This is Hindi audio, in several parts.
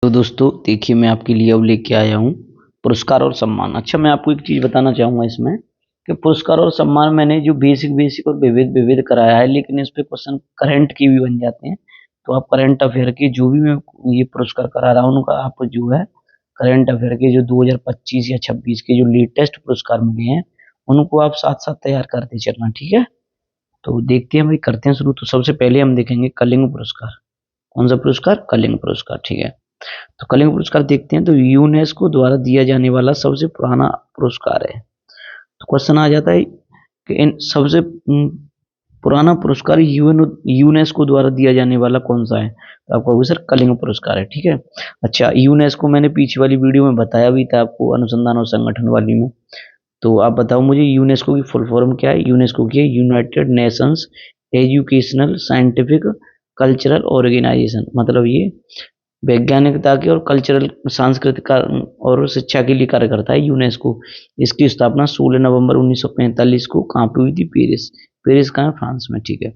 तो दोस्तों देखिए, मैं आपके लिए अब लेके आया हूँ पुरस्कार और सम्मान। अच्छा, मैं आपको एक चीज़ बताना चाहूँगा इसमें कि पुरस्कार और सम्मान मैंने जो बेसिक बेसिक और विविध विविध कराया है, लेकिन इस पे क्वेश्चन करंट की भी बन जाते हैं। तो आप करंट अफेयर के जो भी मैं ये पुरस्कार करा रहा हूँ उनका आप जो है करंट अफेयर के जो 2025 या 26 के जो लेटेस्ट पुरस्कार मिले हैं उनको आप साथ साथ तैयार करते चलना, ठीक है। तो देखते हैं भाई, करते हैं शुरू। तो सबसे पहले हम देखेंगे कलिंग पुरस्कार। कौन सा पुरस्कार? कलिंग पुरस्कार, ठीक है। तो कलिंग पुरस्कार देखते हैं। तो यूनेस्को द्वारा दिया जाने वाला सबसे पुराना पुरस्कार है। तो क्वेश्चन आ जाता है कि इन सबसे पुराना पुरस्कार यूनेस्को द्वारा दिया जाने वाला कौन सा है? तो आप कहोगे सर कलिंग पुरस्कार है, ठीक है। अच्छा, यूनेस्को मैंने पीछे वाली वीडियो में बताया भी था आपको, अनुसंधान और संगठन वाली में। तो आप बताओ मुझे यूनेस्को की फुल फॉर्म क्या है? यूनेस्को की है United Nations Educational Scientific Cultural Organization. मतलब ये वैज्ञानिकता के और कल्चरल सांस्कृतिक और शिक्षा के लिए कार्य करता है यूनेस्को। इसकी स्थापना 16 नवंबर 1945 को कहाँ पे हुई थी? पेरिस। पेरिस कहाँ है? फ्रांस में, ठीक है।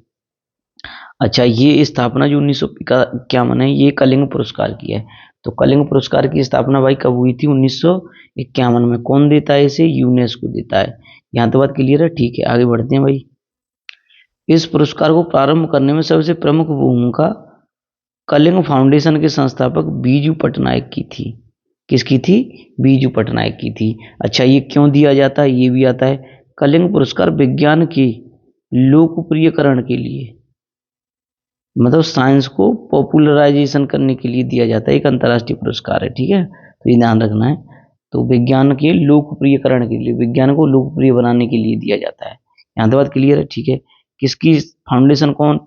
अच्छा, ये स्थापना जो 1951 है, ये कलिंग पुरस्कार की है। तो कलिंग पुरस्कार की स्थापना भाई कब हुई थी? 1951 में। कौन देता है इसे? यूनेस्को देता है। यहाँ तो बात क्लियर है, ठीक है। आगे बढ़ते हैं भाई। इस पुरस्कार को प्रारंभ करने में सबसे प्रमुख भूमिका कलिंग फाउंडेशन के संस्थापक बीजू पटनायक की थी। किसकी थी? बीजू पटनायक की थी। अच्छा, ये क्यों दिया जाता है? ये भी आता है। कलिंग पुरस्कार विज्ञान के लोकप्रियकरण के लिए, मतलब साइंस को पॉपुलराइजेशन करने के लिए दिया जाता है। एक अंतर्राष्ट्रीय पुरस्कार है, ठीक है। तो ये ध्यान रखना है। तो विज्ञान के लोकप्रियकरण के लिए, विज्ञान को लोकप्रिय बनाने के लिए दिया जाता है। यहाँ तो बात क्लियर है, ठीक है। किसकी फाउंडेशन? कौन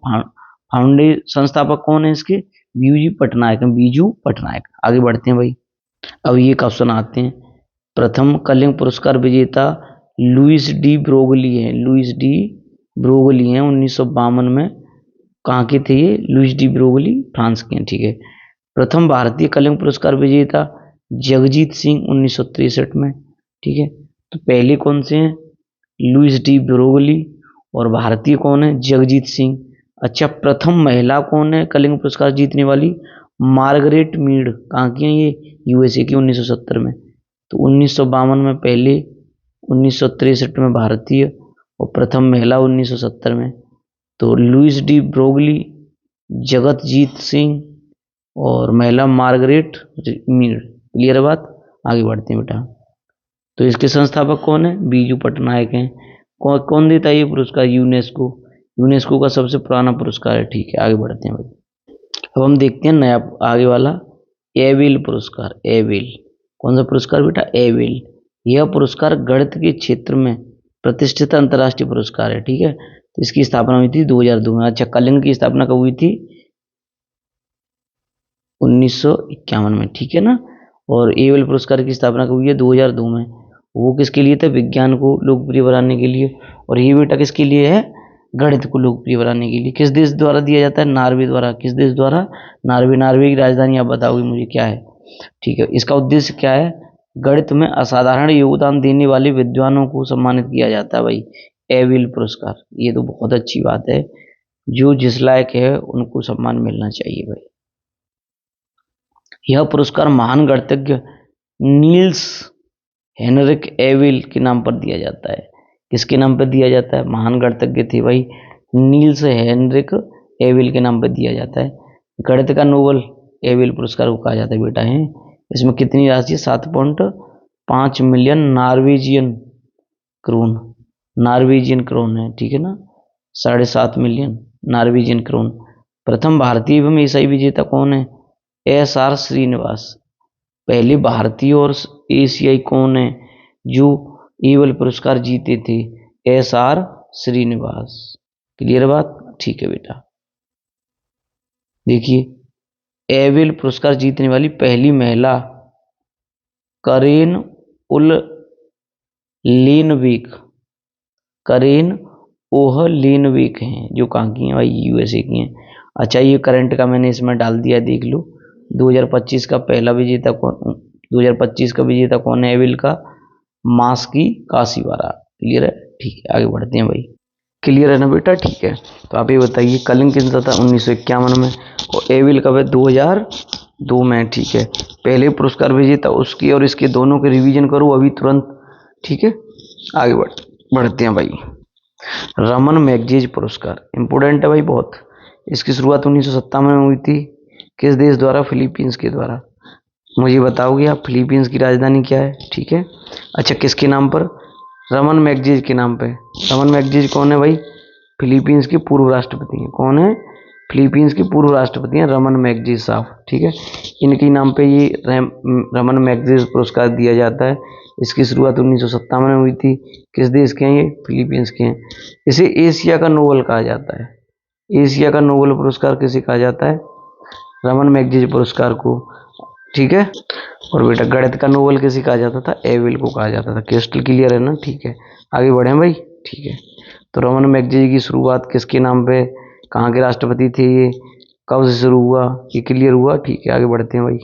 फाउंडे संस्थापक कौन है इसके? बीजू पटनायक। बीजू पटनायक। आगे बढ़ते हैं भाई। अब ये क्वेश्चन आते हैं। प्रथम कलिंग पुरस्कार विजेता लुइस डी ब्रोगली है। लुइस डी ब्रोगली हैं 1952 में। कहाँ के थे ये? लुइस डी ब्रोगली फ्रांस के हैं, ठीक है। प्रथम भारतीय कलिंग पुरस्कार विजेता जगजीत सिंह 1963 में, ठीक है। तो पहले कौन से हैं? Louis de Broglie. और भारतीय कौन है? जगजीत सिंह। अच्छा, प्रथम महिला कौन है कलिंग पुरस्कार जीतने वाली? Margaret Mead. कहाँ की है ये? यूएसए की, 1970 में। तो 1952 में पहले, 1963 में भारतीय, और प्रथम महिला 1970 में। तो Louis de Broglie, Jagatjit Singh और महिला मार्गरेट मीड। क्लियर है बात? आगे बढ़ते हैं बेटा। तो इसके संस्थापक कौन है? बीजू पटनायक हैं। कौन देता है ये पुरस्कार? यूनेस्को। यूनेस्को का सबसे पुराना पुरस्कार है, ठीक है। आगे बढ़ते हैं भाई। अब हम देखते हैं नया आगे वाला, एविल पुरस्कार। एविल कौन सा पुरस्कार बेटा? एविल। यह पुरस्कार गणित के क्षेत्र में प्रतिष्ठित अंतर्राष्ट्रीय पुरस्कार है, ठीक है। तो इसकी स्थापना हुई थी 2002 में। अच्छा, कलिंग की स्थापना कब हुई थी? 1951 में, ठीक है ना। और एविल पुरस्कार की स्थापना कब हुई है? 2002 में। वो किसके लिए था? विज्ञान को लोकप्रिय बनाने के लिए। और ये बेटा किसके लिए है? गणित को लोकप्रिय बनाने के लिए। किस देश द्वारा दिया जाता है? नॉर्वे द्वारा। किस देश द्वारा? नॉर्वे। नॉर्वे की राजधानी आप बताओगे मुझे क्या है? ठीक है। इसका उद्देश्य क्या है? गणित में असाधारण योगदान देने वाले विद्वानों को सम्मानित किया जाता है भाई, एविल पुरस्कार। ये तो बहुत अच्छी बात है, जो जिस लायक है उनको सम्मान मिलना चाहिए भाई। यह पुरस्कार महान गणितज्ञ नील्स हेनरिक एविल के नाम पर दिया जाता है। किसके नाम पर दिया जाता है? महान गणितज्ञ थे भाई, नील्स हेनरिक एविल के नाम पर दिया जाता है। गणित का नोबल एविल पुरस्कार को कहा जाता है बेटा है। इसमें कितनी राशि है? 7.5 million Norwegian krone. Norwegian krone है, ठीक है ना। 7.5 मिलियन नॉर्वेजियन क्रोन। प्रथम भारतीय एवं एशियाई विजेता कौन है? SR श्रीनिवास। पहले भारतीय और एशियाई कौन है जो एविल पुरस्कार जीते थे? SR श्रीनिवास। क्लियर बात? ठीक है बेटा। देखिए, एविल पुरस्कार जीतने वाली पहली महिला करेन उल लेनवेक। करेन ओह लेनवेक हैं, जो कहाँ की हैं भाई? यूएसए की हैं। अच्छा, ये करंट का मैंने इसमें डाल दिया, देख लो। 2025 का पहला विजेता कौन? 2025 का विजेता कौन है एविल का? मास्की काशीवारा। क्लियर है? ठीक है। आगे बढ़ते हैं भाई। क्लियर है ना बेटा? ठीक है। तो आप ये बताइए, कलिंग किन था 1951 में, और एविल कब है? 2002 2 में, ठीक है। पहले पुरस्कार विजेता उसकी और इसके दोनों के रिवीजन करो अभी तुरंत, ठीक है। आगे बढ़ते हैं भाई। रमन मैगजीज पुरस्कार इंपोर्टेंट है भाई बहुत। इसकी शुरुआत 1957 में हुई थी। किस देश द्वारा? फिलीपींस के द्वारा। मुझे बताओगे आप फिलीपींस की राजधानी क्या है, ठीक है। अच्छा, किसके नाम पर? रमन मैगजीज के नाम पे। रमन मैगजीज कौन है भाई? फिलीपींस के पूर्व राष्ट्रपति हैं। कौन है? फिलीपींस के पूर्व राष्ट्रपति हैं रमन मैगजीज साहब, ठीक है। इनके नाम पे ये रमन मैगजीज पुरस्कार दिया जाता है। इसकी शुरुआत 1957 में हुई थी। किस देश के हैं ये? फिलीपींस के हैं। इसे एशिया का नोबेल कहा जाता है। एशिया का नोबेल पुरस्कार किसे कहा जाता है? रमन मैगजीज पुरस्कार को, ठीक है। और बेटा गणित का नोबेल किसे कहा जाता था? एविल को कहा जाता था। क्रिस्टल क्लियर है ना, ठीक है। आगे बढ़े भाई, ठीक है। तो रमन मैगजीज की शुरुआत किसके नाम पे, कहाँ के राष्ट्रपति थे ये, कब से शुरू हुआ, ये क्लियर हुआ, ठीक है। आगे बढ़ते हैं भाई।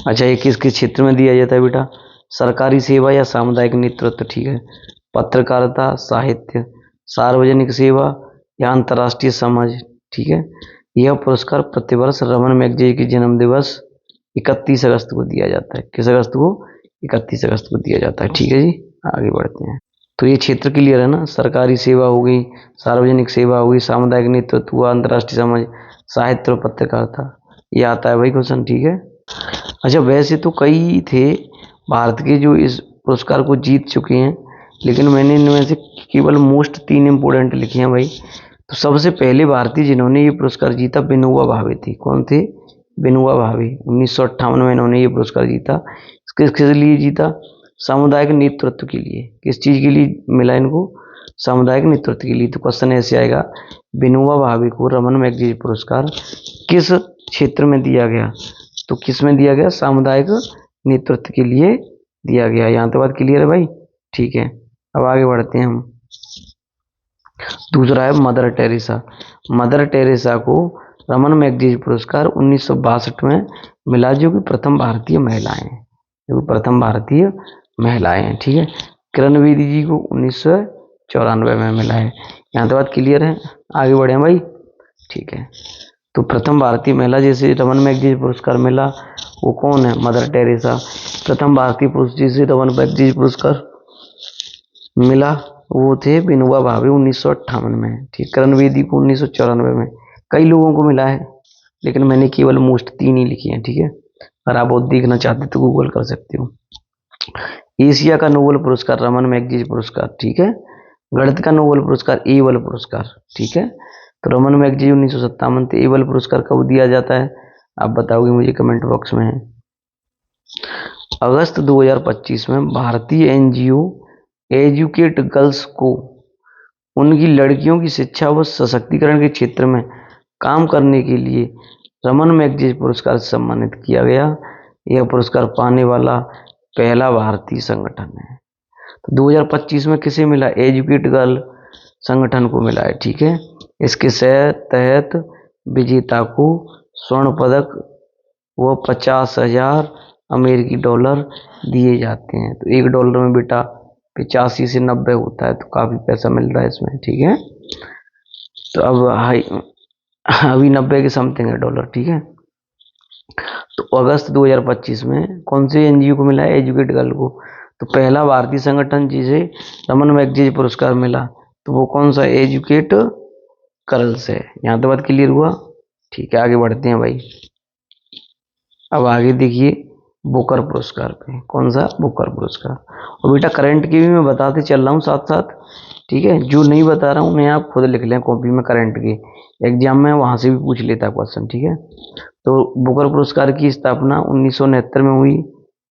अच्छा, ये किस किस क्षेत्र में दिया जाता है बेटा? सरकारी सेवा या सामुदायिक नेतृत्व, ठीक है। पत्रकारिता, साहित्य, सार्वजनिक सेवा या अंतर्राष्ट्रीय समझ, ठीक है। यह पुरस्कार प्रतिवर्ष रमन मैगजीज के जन्म दिवस 31 अगस्त को दिया जाता है। किस अगस्त को? 31 अगस्त को दिया जाता है, ठीक है जी। आगे बढ़ते हैं। तो ये क्षेत्र क्लियर है ना? सरकारी सेवा हो गई, सार्वजनिक सेवा हो गई, सामुदायिक नेतृत्व हुआ, अंतर्राष्ट्रीय समझ, साहित्य और पत्रकारिता, ये आता है भाई क्वेश्चन, ठीक है। अच्छा, वैसे तो कई थे भारत के जो इस पुरस्कार को जीत चुके हैं, लेकिन मैंने इनमें से केवल मोस्ट 3 इंपोर्टेंट लिखे हैं भाई। तो सबसे पहले भारतीय जिन्होंने ये पुरस्कार जीता विनोबा भावे थी। कौन थे? विनोबा भावे। 1958 में इन्होंने ये पुरस्कार जीता। किस लिए जीता? सामुदायिक नेतृत्व के लिए। किस चीज के लिए मिला इनको? सामुदायिक नेतृत्व के लिए। तो क्वेश्चन ऐसे आएगा, विनोबा भावे को रमन मैगजीज पुरस्कार किस क्षेत्र में दिया गया? तो किस में दिया गया? सामुदायिक नेतृत्व के लिए दिया गया। यहाँ तो बात क्लियर है भाई, ठीक है। अब आगे बढ़ते हैं हम। दूसरा है मदर टेरेसा। मदर टेरेसा को रमन मैगजीज पुरस्कार 1962 में मिला, जो कि प्रथम भारतीय महिलाएं हैं, जो कि प्रथम भारतीय महिलाएं हैं, ठीक है। किरण बेदी जी को 1994 में मिला है। यहाँ तो बात क्लियर है। आगे बढ़े भाई, ठीक है। तो प्रथम भारतीय महिला जैसे रमन मैगजीज पुरस्कार मिला, वो कौन है? Mother Teresa. प्रथम भारतीय पुरुष जिसे रमन मैगजीज पुरस्कार मिला, वो थे विनोबा भावे 1958 में, ठीक। किरण बेदी को 1994 में। कई लोगों को मिला है, लेकिन मैंने केवल मोस्ट 3 ही लिखी है, ठीक है। अगर आप और देखना चाहते तो गूगल कर सकते हो। एशिया का नोबेल पुरस्कार रमन मैगजीज पुरस्कार, ठीक है। गणित का नोबेल पुरस्कार एबल पुरस्कार, ठीक है। तो रमन मैगजीज 1957 थे। एबल पुरस्कार कब दिया जाता है? आप बताओगे मुझे कमेंट बॉक्स में। अगस्त 2025 में भारतीय एनजीओ एजुकेट गर्ल्स को उनकी लड़कियों की शिक्षा व सशक्तिकरण के क्षेत्र में काम करने के लिए रमन मैगजीज पुरस्कार से सम्मानित किया गया। यह पुरस्कार पाने वाला पहला भारतीय संगठन है। तो 2025 में किसे मिला? एजुकेट गर्ल संगठन को मिला है, ठीक है। इसके तहत विजेता को स्वर्ण पदक व 50,000 अमेरिकी डॉलर दिए जाते हैं। तो $1 में बेटा 85 से 90 होता है, तो काफी पैसा मिल रहा है इसमें, ठीक है। तो अब अभी 90 के समथिंग है डॉलर, ठीक है। तो अगस्त 2025 में कौन से एनजीओ को मिला है? एजुकेट गर्ल को। तो पहला भारतीय संगठन जिसे रमन मैगजीज पुरस्कार मिला, तो वो कौन सा? एजुकेट गर्ल्स है। यहाँ तो बात क्लियर हुआ, ठीक है। आगे बढ़ते हैं भाई। अब आगे देखिए बुकर पुरस्कार पे। कौन सा? बुकर पुरस्कार। और बेटा करंट की भी मैं बताते चल रहा हूँ साथ साथ, ठीक है। जो नहीं बता रहा हूँ मैं, आप खुद लिख लें कॉपी में। करंट की एग्जाम में वहां से भी पूछ लेता है क्वेश्चन, ठीक है। तो बुकर पुरस्कार की स्थापना 1969 में हुई।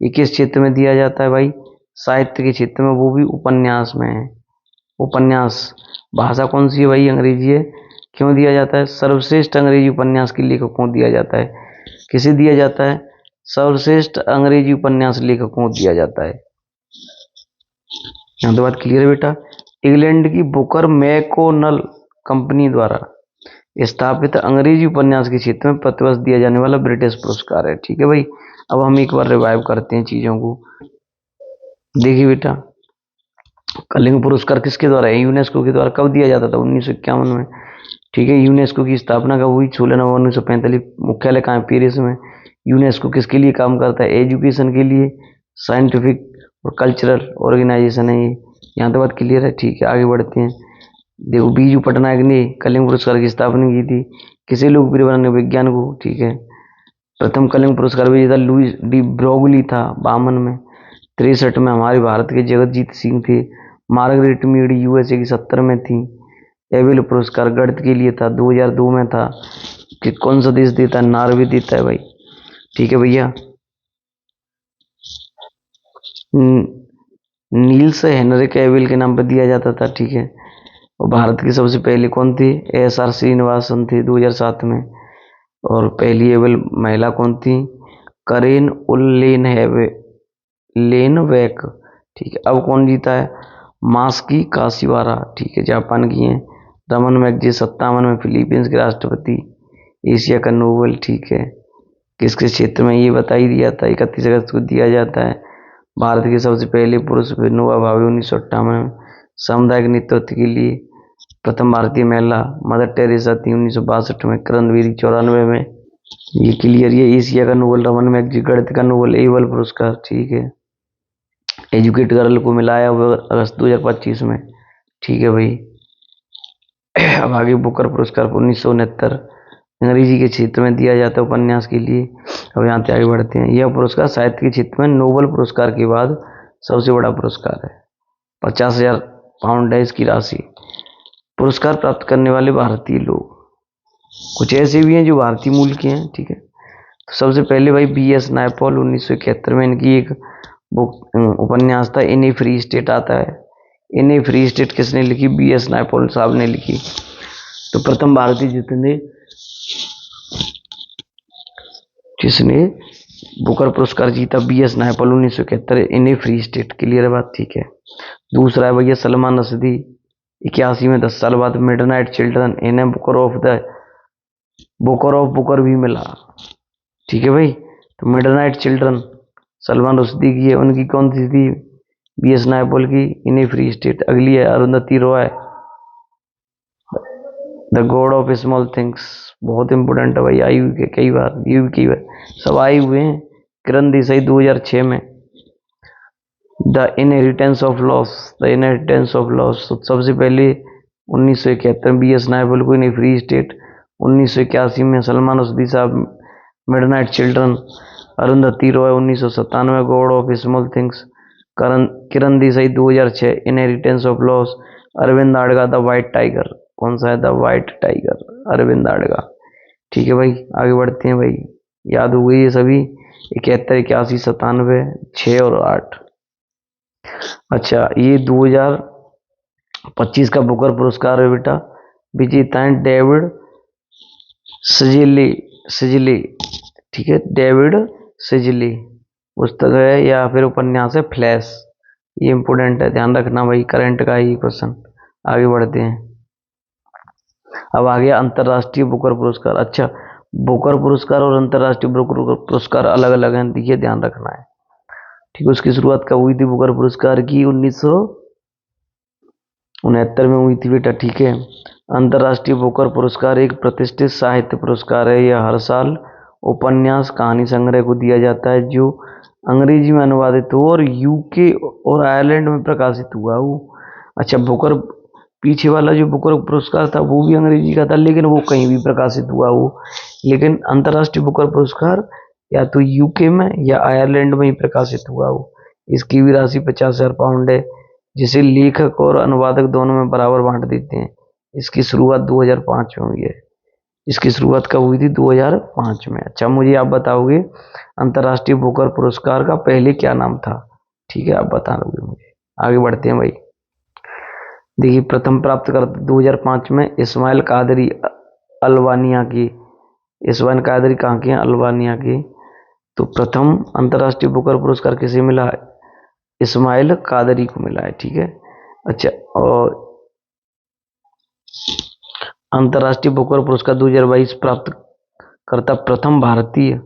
ये किस क्षेत्र में दिया जाता है भाई? साहित्य के क्षेत्र में, वो भी उपन्यास में है। उपन्यास भाषा कौन सी है भाई? अंग्रेजी है। क्यों दिया जाता है? सर्वश्रेष्ठ अंग्रेजी उपन्यास के लेखक को दिया जाता है। किसे दिया जाता है? सर्वश्रेष्ठ अंग्रेजी उपन्यास लेखक को दिया जाता है। यहाँ तो बात क्लियर है बेटा। इंग्लैंड की बुकर मैकोनल कंपनी द्वारा स्थापित अंग्रेजी उपन्यास के क्षेत्र में प्रतिवर्ष दिया जाने वाला ब्रिटिश पुरस्कार है, ठीक है भाई। अब हम एक बार रिवाइव करते हैं चीजों को। देखिए बेटा, कलिंग पुरस्कार किसके द्वारा है? यूनेस्को के द्वारा। कब दिया जाता था? 1951 में, ठीक है। यूनेस्को की स्थापना कब हुई? 16 नवंबर 1945। मुख्यालय कहाँ है? पेरिस में। यूनेस्को किसके लिए काम करता है? एजुकेशन के लिए, साइंटिफिक और कल्चरल ऑर्गेनाइजेशन है ये। यहाँ तो बात क्लियर है, ठीक है। आगे बढ़ते हैं। देखो, बीजू पटनायक ने कलिंग पुरस्कार की स्थापना की थी। किसे लोकप्रिय बनाने? विज्ञान को, ठीक है। प्रथम कलिंग पुरस्कार विजेता लुईस डी ब्रोगली था 52 में। 63 में हमारे भारत के जगतजीत सिंह थे। मार्गरेट मीड यूएसए की 70 में थी। एबेल पुरस्कार गणित के लिए था, 2002 में था। कि कौन सा देश देता है? नॉर्वे देता है भाई, ठीक है भैया। नील्स हेनरिक एबेल के नाम पर दिया जाता था, ठीक है। और भारत की सबसे पहले कौन थी? एस आर श्रीनिवासन थे 2007 में। और पहली एबेल महिला कौन थी? करेन उल्लेन लेनवैक, ठीक है। अब कौन जीता है? मास्की काशिवारा, ठीक है, जापान की हैं। रमन मैगजी 57 में, फिलीपींस के राष्ट्रपति। एशिया का नोबेल, ठीक है, किसके क्षेत्र में? ये बता ही दिया था, 31 अगस्त को दिया जाता है। भारत के सबसे पहले पुरुष विनोबा भावे 1958 में। सामुदायिक नेतृत्व के लिए प्रथम भारतीय महिला मदर टेरेसा थी 1962 में। करण बेदी 94 में। ये क्लियर। ये एशिया का नोबेल रमन मैगजी, गणित का नोबेल एबल पुरस्कार, ठीक है। एजुकेट गर्ल को मिला है अगस्त 2025 में, ठीक है भाई। अब आगे बुकर पुरस्कार 1969 अंग्रेजी के क्षेत्र में दिया जाता है उपन्यास के लिए। अब यहाँ से आगे बढ़ते हैं। यह पुरस्कार साहित्य के क्षेत्र में नोबेल पुरस्कार के बाद सबसे बड़ा पुरस्कार है। 50,000 पाउंड है इसकी राशि। पुरस्कार प्राप्त करने वाले भारतीय लोग कुछ ऐसे भी हैं जो भारतीय मूल के हैं, ठीक है। तो सबसे पहले भाई BS नायपॉल 1971 में इनकी एक बुक उपन्यास था इन ए फ्री स्टेट आता है। इन ए फ्री स्टेट किसने लिखी? BS नायपॉल साहब ने लिखी। तो प्रथम भारतीय जिसने बुकर पुरस्कार जीता BS नायपॉल 1971, इन ए फ्री स्टेट, क्लियर बात, ठीक है। दूसरा है भैया सलमान रश्दी 81 में, 10 साल बाद। मिडनाइट चिल्ड्रन इन्हें बुकर ऑफ बुकर भी मिला, ठीक है भाई। तो मिडनाइट चिल्ड्रन सलमान रुश्दी की है, उनकी कौन सी थी? BS नायपॉल की इन ए फ्री स्टेट। अगली है Arundhati Roy the God of small things, बहुत इंपोर्टेंट है भाई, आई हुई कई बार, ये भी कई बार सब आए हुए हैं। किरण देसाई 2006 में the inheritance of loss, the inheritance of loss. सबसे पहले 1971 BS नायपॉल को इन ए फ्री स्टेट। 1981 में सलमान रुश्दी साहब midnight children. Arundhati Roy 1997 God of small things. Kiran Desai 2006 inheritance of loss. Arvind Adiga the white tiger, कौन सा है? The white tiger, Arvind Adiga, ठीक है भाई। आगे बढ़ते हैं भाई, याद हो गई ये सभी। 71, 81, 97, 6 और 8। अच्छा, ये 2025 का बुकर पुरस्कार है बेटा। विजेता है डेविड सिजली, ठीक है, डेविड सिजली। पुस्तक है या फिर उपन्यास है फ्लैश। ये इंपोर्टेंट है, ध्यान रखना भाई, करंट का ही क्वेश्चन। आगे बढ़ते हैं। अब आ गया अंतर्राष्ट्रीय बुकर पुरस्कार। अच्छा, बुकर पुरस्कार और अंतर्राष्ट्रीय बुकर पुरस्कार अलग अलग हैं, देखिए ध्यान रखना है, ठीक है। उसकी शुरुआत कब हुई थी बुकर पुरस्कार की? 1969 में हुई थी बेटा, ठीक है। अंतर्राष्ट्रीय बुकर पुरस्कार एक प्रतिष्ठित साहित्य पुरस्कार है। यह हर साल उपन्यास कहानी संग्रह को दिया जाता है जो अंग्रेजी में अनुवादित हो और यूके और आयरलैंड में प्रकाशित हुआ हो। अच्छा, बुकर पीछे वाला जो बुकर पुरस्कार था वो भी अंग्रेजी का था, लेकिन वो कहीं भी प्रकाशित हुआ हो। लेकिन अंतर्राष्ट्रीय बुकर पुरस्कार या तो यूके में या आयरलैंड में ही प्रकाशित हुआ हो। इसकी भी राशि 50,000 पाउंड है, जिसे लेखक और अनुवादक दोनों में बराबर बांट देते हैं। इसकी शुरुआत 2005 में हुई है। इसकी शुरुआत कब हुई थी? 2005 में। अच्छा, मुझे आप बताओगे अंतर्राष्ट्रीय बुकर पुरस्कार का पहले क्या नाम था? ठीक है, आप बता दोगे मुझे। आगे बढ़ते हैं भाई। देखिए, प्रथम प्राप्त करते 2005 में इस्माइल कादरी अल्बानिया की। इस्माइल कादरी कहाँ के हैं? अल्बानिया के। तो प्रथम अंतर्राष्ट्रीय बुकर पुरस्कार किसे मिला है? इस्माइल कादरी को मिला है, ठीक है। अच्छा, और अंतर्राष्ट्रीय बुकर पुरस्कार 2022 प्राप्त करता प्रथम भारतीय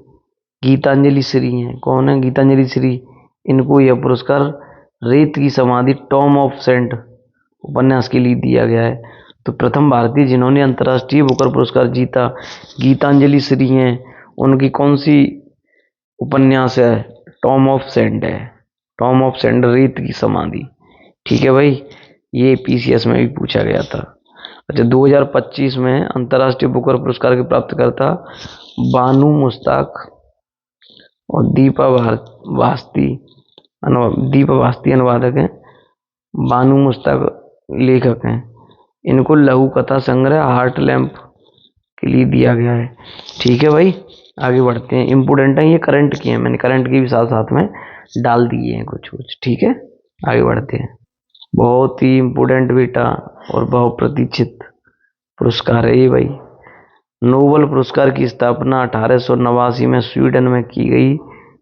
गीतांजलि श्री हैं। कौन है? गीतांजलि श्री। इनको यह पुरस्कार रेत की समाधि टॉम ऑफ सेंट उपन्यास के लिए दिया गया है। तो प्रथम भारतीय जिन्होंने अंतर्राष्ट्रीय बुकर पुरस्कार जीता गीतांजलि श्री हैं। उनकी कौन सी उपन्यास है टॉम ऑफ सेंड है, टॉम ऑफ सेंड रेत की समाधि। ठीक है भाई, ये पीसीएस में भी पूछा गया था। अच्छा, 2025 में अंतर्राष्ट्रीय बुकर पुरस्कार के प्राप्तकर्ता बानू मुश्ताक और दीपा भास्ती अनुवादक हैं, बानू मुश्ताक लेखक हैं। इनको लघु कथा संग्रह हार्ट लैम्प के लिए दिया गया है। ठीक है भाई, आगे बढ़ते हैं। इम्पोर्टेंट है ये, करंट की है, मैंने करंट की भी साथ साथ में डाल दिए हैं कुछ कुछ। ठीक है, आगे बढ़ते हैं। बहुत ही इम्पोर्टेंट बेटा और बहुप्रतीक्षित पुरस्कार है ये भाई। नोबेल पुरस्कार की स्थापना 1889 में स्वीडन में की गई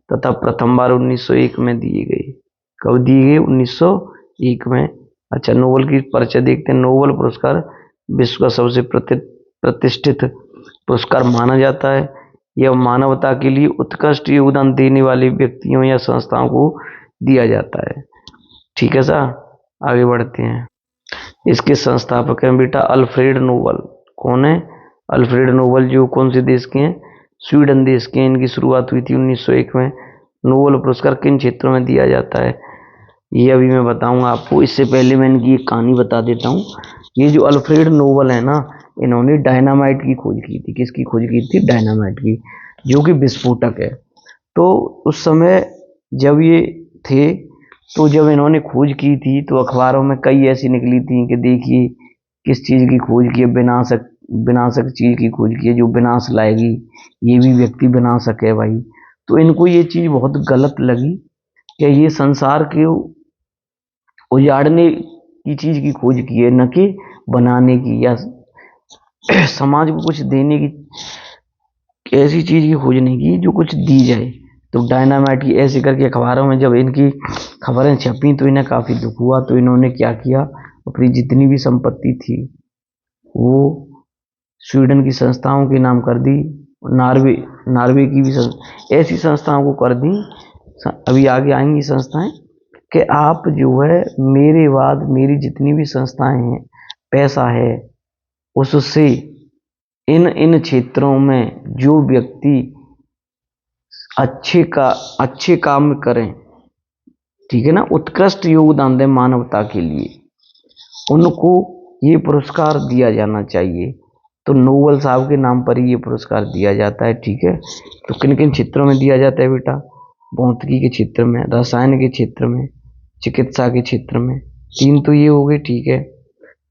तथा प्रथम बार 1901 में दी गई। कब दी गई? 1901 में। अच्छा, नोबेल की परिचय देखते हैं। नोबेल पुरस्कार विश्व का सबसे प्रतिष्ठित पुरस्कार माना जाता है। यह मानवता के लिए उत्कृष्ट योगदान देने वाले व्यक्तियों या संस्थाओं को दिया जाता है। ठीक है सर, आगे बढ़ते हैं। इसके संस्थापक हैं बेटा अल्फ्रेड नोबेल। कौन है? अल्फ्रेड नोबेल, जो कौन से देश के हैं? स्वीडन देश के। इनकी शुरुआत हुई थी 1901 में। नोबेल पुरस्कार किन क्षेत्रों में दिया जाता है ये अभी मैं बताऊंगा आपको। इससे पहले मैं इनकी एक कहानी बता देता हूँ। ये जो अल्फ्रेड नोबेल है ना, इन्होंने डायनामाइट की खोज की थी। किसकी खोज की थी? डायनामाइट की, जो कि विस्फोटक है। तो उस समय जब ये थे, तो जब इन्होंने खोज की थी तो अखबारों में कई ऐसी निकली थी कि देखिए किस चीज की खोज की है, विनाशक चीज की खोज की है जो विनाश लाएगी, ये भी व्यक्ति विनाशक है भाई। तो इनको ये चीज बहुत गलत लगी कि ये संसार के उजाड़ने की चीज की खोज की है, न कि बनाने की या समाज को कुछ देने की ऐसी चीज की खोज नहीं की जो कुछ दी जाए। तो डायनामाइट की ऐसे करके अखबारों में जब इनकी खबरें छपी तो इन्हें काफी दुख हुआ। तो इन्होंने क्या किया, अपनी जितनी भी संपत्ति थी वो स्वीडन की संस्थाओं के नाम कर दी। नॉर्वे की भी ऐसी संस्थाओं को कर दी। अभी आगे आएंगी संस्थाएं कि आप जो है मेरे बाद मेरी जितनी भी संस्थाएं हैं, पैसा है, उससे इन इन क्षेत्रों में जो व्यक्ति अच्छे काम करें, ठीक है ना, उत्कृष्ट योगदान दें मानवता के लिए, उनको ये पुरस्कार दिया जाना चाहिए। तो नोबेल साहब के नाम पर ही ये पुरस्कार दिया जाता है। ठीक है, तो किन किन क्षेत्रों में दिया जाता है बेटा? भौतिकी के क्षेत्र में, रसायन के क्षेत्र में, चिकित्सा के क्षेत्र में। तीन तो ये हो गए। ठीक है,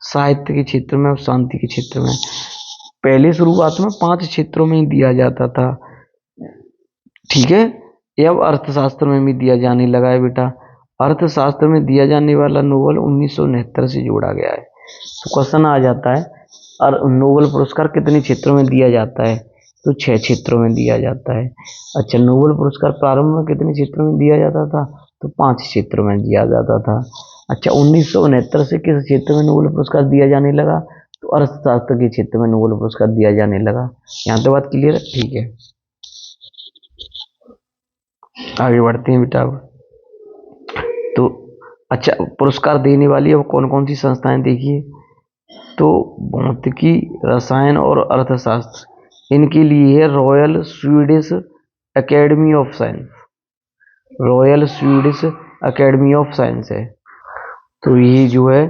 साहित्य के क्षेत्र में और शांति के क्षेत्र में। पहले शुरुआत में 5 क्षेत्रों में ही दिया जाता था। ठीक है, ये अब अर्थशास्त्र में भी दिया जाने लगा है बेटा। अर्थशास्त्र में दिया जाने वाला नोबेल 1969 से जोड़ा गया है। तो क्वेश्चन आ जाता है, और नोबेल पुरस्कार कितने क्षेत्रों में दिया जाता है? तो 6 क्षेत्रों में दिया जाता है। अच्छा, नोबेल पुरस्कार प्रारंभ में कितने क्षेत्रों में दिया जाता था? तो 5 क्षेत्रों में दिया जाता था। अच्छा, 1969 से किस क्षेत्र में नोबेल पुरस्कार दिया जाने लगा? तो अर्थशास्त्र के क्षेत्र में नोबेल पुरस्कार दिया जाने लगा। यहाँ तो बात क्लियर है? ठीक है, आगे बढ़ते हैं बेटा। तो अच्छा, पुरस्कार देने वाली अब कौन कौन सी संस्थाएं देखिए। तो भौतिकी, रसायन और अर्थशास्त्र, इनके लिए है royal Swedish academy of science. Royal Swedish academy of science है। तो ये जो है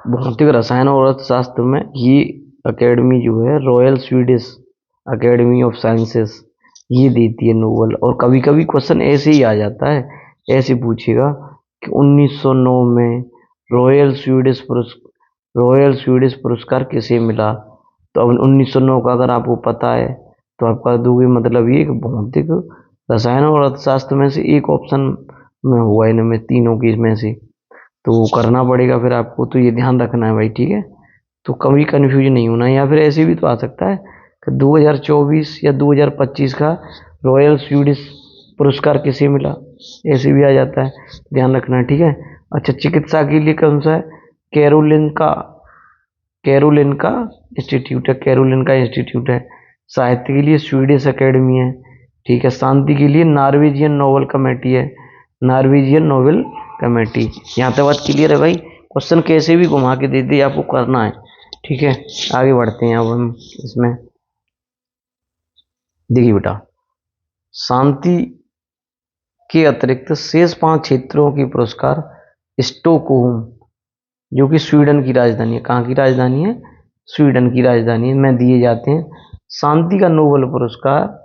भौतिक, रसायन और अर्थशास्त्र में ये एकेडमी जो है royal Swedish academy of sciences, ये देती है नोबेल। और कभी कभी क्वेश्चन ऐसे ही आ जाता है, ऐसे पूछेगा कि 1909 में रॉयल स्वीडिश पुरस्कार किसे मिला? तो अब 1909 का अगर आपको पता है तो आप कर दोगे मतलब ये कि भौतिक, रसायन और अर्थशास्त्र में से एक ऑप्शन में हुआ, इनमें तीनों की में से, तो वो करना पड़ेगा फिर आपको। तो ये ध्यान रखना है भाई। ठीक है, तो कभी कंफ्यूज नहीं होना। या फिर ऐसे भी तो आ सकता है कि 2024 या 2025 का रॉयल स्वीडिश पुरस्कार किसे मिला, ऐसे भी आ जाता है, ध्यान रखना है। ठीक है, अच्छा, चिकित्सा के लिए कौन सा है? कैरोलिनका इंस्टीट्यूट है, कैरोलिनका इंस्टीट्यूट है। साहित्य के लिए स्वीडिश एकेडमी है। ठीक है, शांति के लिए नॉर्वेजियन नोबेल कमेटी है, नॉर्वेजियन नोबेल कमेटी। यहाँ तक बात क्लियर है भाई? क्वेश्चन कैसे भी घुमा के दे दे, आपको करना है। ठीक है, आगे बढ़ते हैं। अब हम इसमें देखिए बेटा, शांति के अतिरिक्त शेष 5 क्षेत्रों की पुरस्कार स्टॉकहोम, जो कि स्वीडन की राजधानी है, कहाँ की राजधानी है, स्वीडन की राजधानी में दिए जाते हैं। शांति का नोबेल पुरस्कार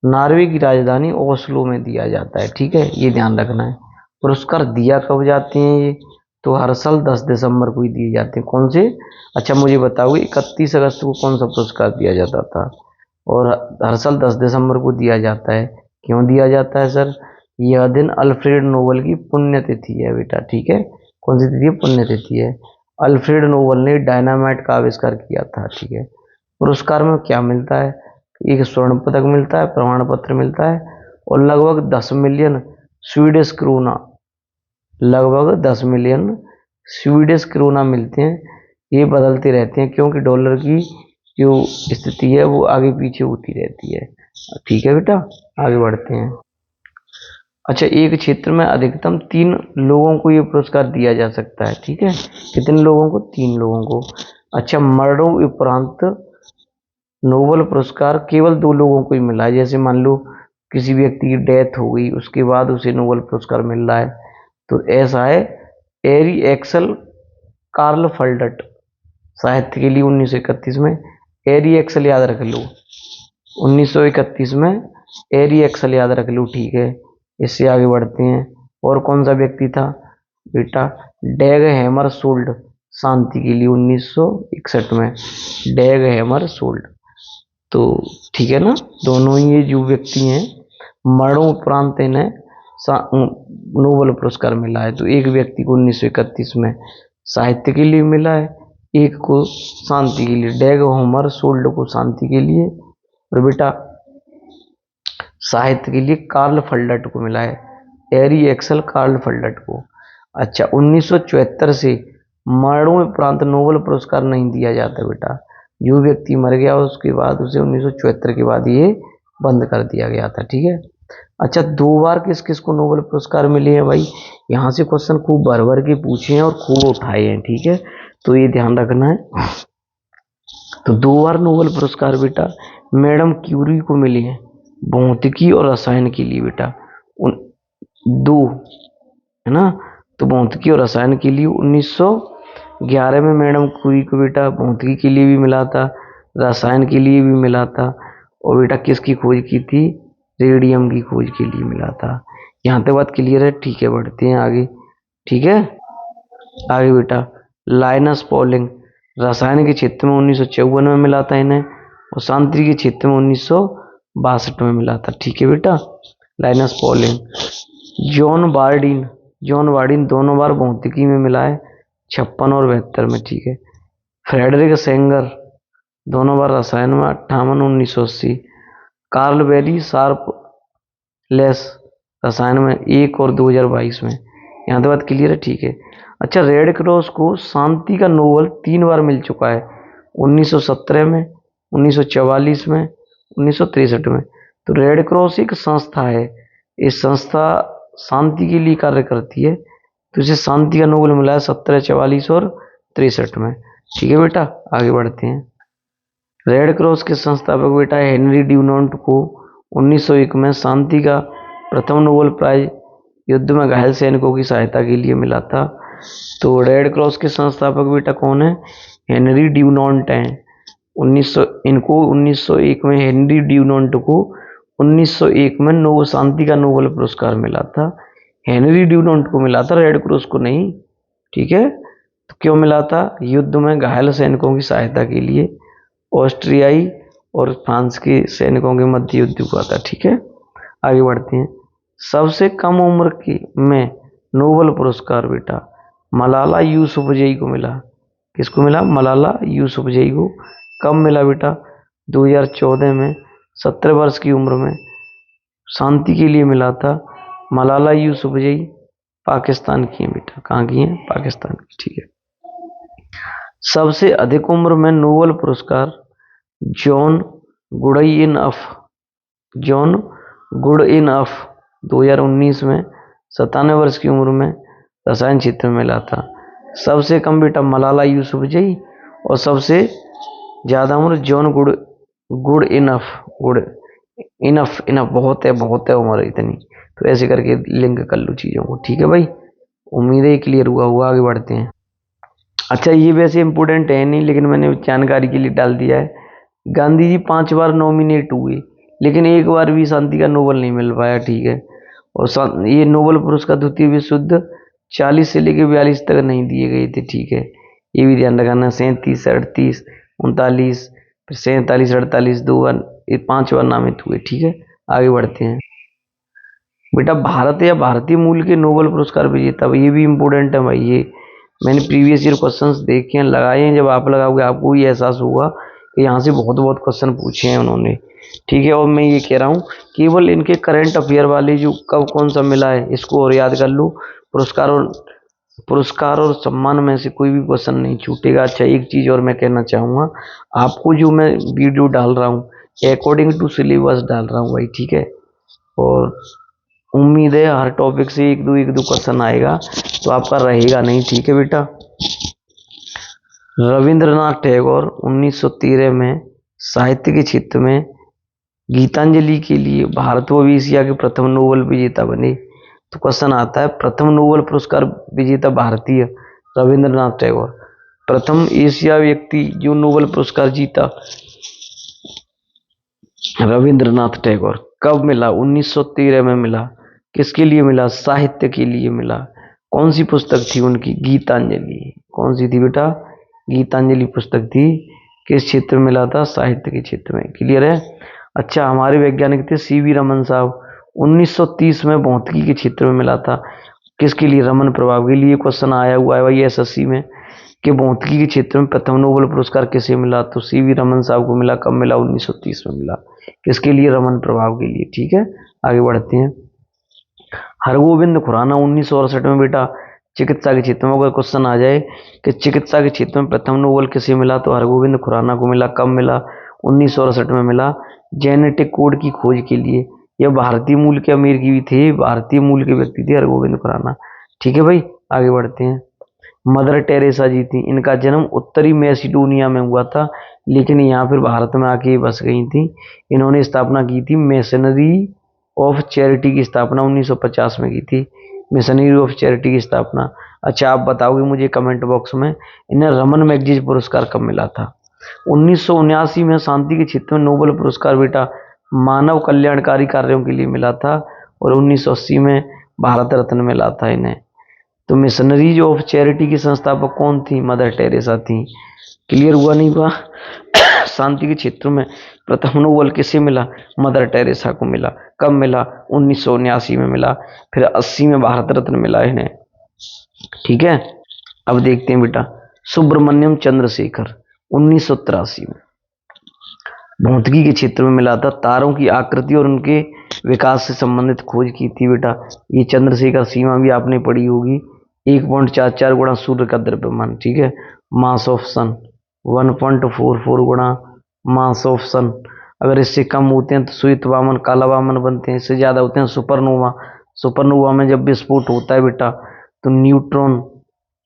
नॉर्वे की राजधानी ओस्लो में दिया जाता है। ठीक है, ये ध्यान रखना है। पुरस्कार दिया कब जाते हैं ये, तो हर साल 10 दिसंबर को ही दिए जाते हैं। कौन से, अच्छा मुझे बताओगे 31 अगस्त को कौन सा पुरस्कार दिया जाता था, और हर साल 10 दिसंबर को दिया जाता है। क्यों दिया जाता है सर, यह दिन अल्फ्रेड नोबेल की पुण्यतिथि है बेटा। ठीक है, कौन सी तिथि है, पुण्यतिथि है। अल्फ्रेड नोबेल ने डायनामाइट का आविष्कार किया था। ठीक है, पुरस्कार में क्या मिलता है, एक स्वर्ण पदक मिलता है, प्रमाण पत्र मिलता है, और लगभग 10 मिलियन स्वीडिश क्रोना, लगभग 10 मिलियन स्वीडिश क्रोना मिलते हैं। ये बदलते रहते हैं क्योंकि डॉलर की जो स्थिति है वो आगे पीछे होती रहती है। ठीक है बेटा, आगे बढ़ते हैं। अच्छा, एक क्षेत्र में अधिकतम 3 लोगों को ये पुरस्कार दिया जा सकता है। ठीक है, कितने लोगों को, 3 लोगों को। अच्छा, मरणों उपरांत नोबेल पुरस्कार केवल 2 लोगों को ही मिला है। जैसे मान लो किसी व्यक्ति की डेथ हो गई, उसके बाद उसे नोबेल पुरस्कार मिल रहा है, तो ऐसा है एरी एक्सल कार्ल फल्डट, साहित्य के लिए 1931 में। एरी एक्सल याद रख लो, 1931 में एरी एक्सल याद रख लो। ठीक है, इससे आगे बढ़ते हैं। और कौन सा व्यक्ति था बेटा, डैग हैमर सोल्ड, शांति के लिए 1961 में डैग हैमर सोल्ड। तो ठीक है ना, दोनों ही ये जो व्यक्ति हैं मरणोपरांत इन्हें नोबेल पुरस्कार मिला है। तो एक व्यक्ति को 1931 में साहित्य के लिए मिला है, एक को शांति के लिए, डैग हैमर सोल्ड को शांति के लिए, और बेटा साहित्य के लिए कार्ल फल्डट को मिला है, एरी एक्सल कार्ल फल्डट को। अच्छा, 1974 से मरणोपरांत नोबेल पुरस्कार नहीं दिया जाता बेटा। जो व्यक्ति मर गया उसके बाद उसे 1974 के बाद ये बंद कर दिया गया था। ठीक है। अच्छा, 2 बार किस किस को नोबेल पुरस्कार मिले हैं भाई, यहाँ से क्वेश्चन खूब भर भर के पूछे हैं और खूब उठाए हैं। ठीक है, तो ये ध्यान रखना है। तो 2 बार नोबेल पुरस्कार बेटा मैडम क्यूरी को मिले हैं, भौतिकी और रसायन के लिए बेटा। उन 2 है ना, तो भौतिकी और रसायन के लिए 1911 में मैडम क्यूरी को बेटा भौतिकी के लिए भी मिला था, रसायन के लिए भी मिला था, और बेटा किसकी खोज की थी, रेडियम की खोज के लिए मिला था। यहाँ तक बात क्लियर है। ठीक है, बढ़ते हैं आगे। ठीक है, आगे बेटा लाइनस पॉलिंग रसायन के क्षेत्र में 1954 में मिला था इन्हें, और शांति के क्षेत्र में 1962 में मिला था। ठीक है बेटा, लाइनस पॉलिंग। जॉन बार्डिन दोनों बार भौतिकी में मिला है, 56 और 72 में। ठीक है। फ्रेडरिक सेंगर दोनों बार रसायन में, 58 1980। कार्ल बेरी शार्प लेस रसायन में 1 और 2022 में। यहाँ तक बात क्लियर है। ठीक है। अच्छा, रेड क्रॉस को शांति का नोबेल 3 बार मिल चुका है, 1917 में, 1944 में, 1963 में। तो रेड क्रॉस एक संस्था है, इस संस्था शांति के लिए कार्य करती है, तो इसे शांति का नोबेल मिला है 17, 44 और 63 में। ठीक है बेटा, आगे बढ़ते हैं। रेड क्रॉस के संस्थापक बेटा हेनरी ड्यूनांट को 1901 में शांति का प्रथम नोबेल प्राइज युद्ध में घायल सैनिकों की सहायता के लिए मिला था। तो रेड क्रॉस के संस्थापक बेटा कौन है, हेनरी ड्यूनांट हैं। 1901 में हेनरी ड्यूनांट को 1901 में शांति का नोबेल पुरस्कार मिला था। हेनरी ड्यूनांट को मिला था, रेड क्रॉस को नहीं। ठीक है, तो क्यों मिला था, युद्ध में घायल सैनिकों की सहायता के लिए, ऑस्ट्रियाई और फ्रांस के सैनिकों के मध्य युद्ध हुआ था। ठीक है, आगे बढ़ते हैं। सबसे कम उम्र की में नोबेल पुरस्कार बेटा मलाला यूसुफजई को मिला। किसको मिला, मलाला यूसुफजई को। कब मिला बेटा, 2014 में, 17 वर्ष की उम्र में शांति के लिए मिला था। मलाला यूसुफजई पाकिस्तान की हैं बेटा, कहाँ की हैं, पाकिस्तान की। ठीक है। सबसे अधिक उम्र में नोबेल पुरस्कार जॉन गुडइनफ 2019 में 97 वर्ष की उम्र में रसायन क्षेत्र में मिला था। सबसे कम बेटा मलाला यूसुफजई, और सबसे ज्यादा उम्र जॉन गुडइनफ इनफ इनफ, बहुत है उम्र इतनी। तो ऐसे करके लिंक कर लो चीज़ों को, ठीक है भाई। उम्मीद है क्लियर हुआ हुआ, आगे बढ़ते हैं। अच्छा, ये वैसे इंपॉर्टेंट है नहीं, लेकिन मैंने जानकारी के लिए डाल दिया है। गांधी जी 5 बार नॉमिनेट हुए, लेकिन एक बार भी शांति का नोबल नहीं मिल पाया, ठीक है। और ये नोबल पुरस्कार द्वितीय विश्व युद्ध 40 से लेकर 42 तक नहीं दिए गए थे, ठीक है। ये भी ध्यान रखना, 37, 38, 39, फिर 47, 48, 2 बार, ये 5 बार नामित हुए, ठीक है। आगे बढ़ते हैं। बेटा, भारत या भारतीय मूल के नोबेल पुरस्कार विजेता, ये भी इम्पोर्टेंट है भाई। ये मैंने प्रीवियस ईयर क्वेश्चंस देखे हैं, लगाए हैं। जब आप लगाओगे आपको भी एहसास होगा कि यहाँ से बहुत बहुत क्वेश्चन पूछे हैं उन्होंने, ठीक है। और मैं ये कह रहा हूँ, केवल इनके करंट अफेयर वाले जो कब कौन सा मिला है इसको और याद कर लो। पुरस्कार और सम्मान में से कोई भी क्वेश्चन नहीं छूटेगा। अच्छा, एक चीज और मैं कहना चाहूंगा, आपको जो मैं वीडियो डाल रहा हूँ अकॉर्डिंग टू सिलेबस डाल रहा हूँ भाई, ठीक है। और उम्मीद है हर टॉपिक से एक दो क्वेश्चन आएगा, तो आपका रहेगा नहीं, ठीक है बेटा। रविंद्रनाथ टैगोर 1913 में साहित्य के क्षेत्र में गीतांजलि के लिए भारत व एशिया के प्रथम नोबेल विजेता बने। तो क्वेश्चन आता है, प्रथम नोबेल पुरस्कार विजेता भारतीय रविंद्रनाथ टैगोर, प्रथम एशिया व्यक्ति जो नोबेल पुरस्कार जीता रविंद्रनाथ टैगोर, कब मिला? 1913 में मिला। किसके लिए मिला? साहित्य के लिए मिला। कौन सी पुस्तक थी उनकी? गीतांजलि। कौन सी थी बेटा? गीतांजलि पुस्तक थी। किस क्षेत्र में मिला था? साहित्य के क्षेत्र में। क्लियर है? अच्छा, हमारे वैज्ञानिक थे सीवी रमन साहब, 1930 में भौतिकी के क्षेत्र में मिला था। किसके लिए? रमन प्रभाव के लिए। क्वेश्चन आया हुआ है भाई एसएससी में कि भौतिकी के क्षेत्र में प्रथम नोबेल पुरस्कार किसे मिला? तो सीवी रमन साहब को मिला। कब मिला? 1930 में मिला। किसके लिए? रमन प्रभाव के लिए, ठीक है। आगे बढ़ते हैं। हरगोविंद खुराना 1968 में बेटा चिकित्सा के क्षेत्र में, अगर क्वेश्चन आ जाए कि चिकित्सा के क्षेत्र में प्रथम नोबेल किसे मिला, तो हरगोविंद खुराना को मिला। कब मिला? 1968 में मिला। जेनेटिक कोड की खोज के लिए। यह भारतीय मूल के अमेरिकी भी थे, भारतीय मूल के व्यक्ति थे हरगोविंद खुराना, ठीक है भाई। आगे बढ़ते हैं। मदर टेरेसा जी थी, इनका जन्म उत्तरी मैसिडोनिया में हुआ था, लेकिन यहाँ फिर भारत में आके बस गई थी। इन्होंने स्थापना की थी मिशनरी ऑफ चैरिटी की स्थापना 1950 में की थी। मिशनरी ऑफ चैरिटी की स्थापना। अच्छा, आप बताओगे मुझे कमेंट बॉक्स में, इन्हें रमन मैगजीज पुरस्कार कब मिला था? 1979 में शांति के क्षेत्र में नोबेल पुरस्कार बेटा मानव कल्याणकारी कार्यों के लिए मिला था, और 1980 में भारत रत्न मिला था इन्हें। तो मिशनरीज ऑफ चैरिटी की संस्थापक कौन थी? मदर टेरेसा थी। क्लियर हुआ नहीं हुआ? शांति के क्षेत्र में प्रथम नोबेल किसे मिला? मदर टेरेसा को मिला। कब मिला? 1979 में मिला। फिर 80 में भारत रत्न मिला इन्हें, ठीक है। अब देखते हैं बेटा, सुब्रमण्यम चंद्रशेखर 1983 में भौतिकी के क्षेत्र में मिला था। तारों की आकृति और उनके विकास से संबंधित खोज की थी बेटा। ये चंद्रशेखर सीमा भी आपने पढ़ी होगी, 1.44 गुणा सूर्य का द्रव्यमान, ठीक है। मास ऑफ सन 1.44 गुणा मास ऑफ सन। अगर इससे कम होते हैं तो श्वेत वामन, काला वामन बनते हैं। इससे ज्यादा होते हैं सुपरनोवा। सुपरनोवा में जब विस्फोट होता है बेटा, तो न्यूट्रॉन,